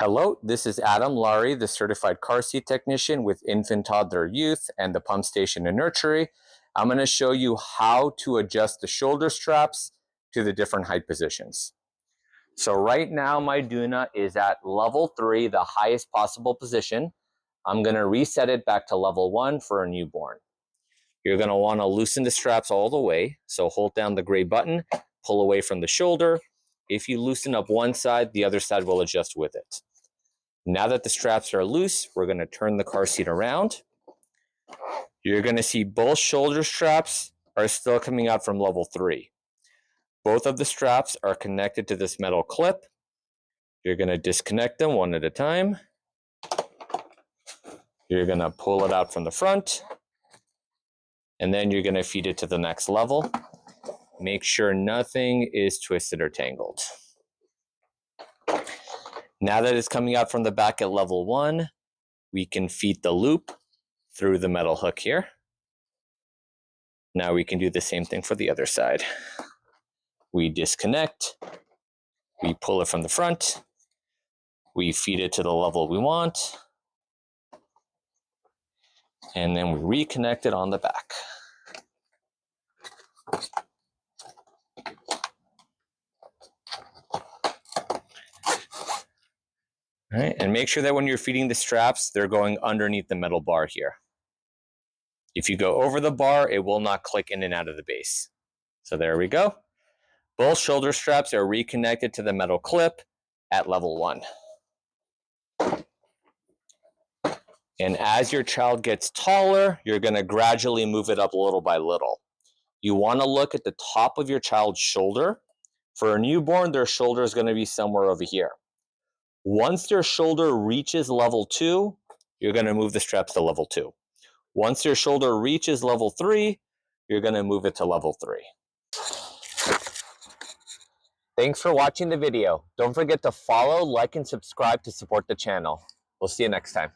Hello, this is Adam Laurie, the certified car seat technician with Infant Toddler Youth and the Pump Station and Nursery. I'm going to show you how to adjust the shoulder straps to the different height positions. So right now my Doona is at level 3, the highest possible position. I'm going to reset it back to level 1 for a newborn. You're going to want to loosen the straps all the way. So hold down the gray button, pull away from the shoulder. If you loosen up one side, the other side will adjust with it. Now that the straps are loose, we're going to turn the car seat around. You're going to see both shoulder straps are still coming out from level 3. Both of the straps are connected to this metal clip. You're going to disconnect them one at a time. You're going to pull it out from the front. And then you're going to feed it to the next level. Make sure nothing is twisted or tangled. Now that it's coming out from the back at level 1, we can feed the loop through the metal hook here. Now we can do the same thing for the other side. We disconnect, we pull it from the front, we feed it to the level we want, and then we reconnect it on the back. All right, and make sure that when you're feeding the straps, they're going underneath the metal bar here. If you go over the bar, it will not click in and out of the base. So there we go. Both shoulder straps are reconnected to the metal clip at level 1. And as your child gets taller, you're going to gradually move it up little by little. You want to look at the top of your child's shoulder. For a newborn, their shoulder is going to be somewhere over here. Once their shoulder reaches level 2, you're going to move the straps to level 2. Once your shoulder reaches level 3, you're going to move it to level 3. Thanks for watching the video. Don't forget to follow, like, and subscribe to support the channel. We'll see you next time.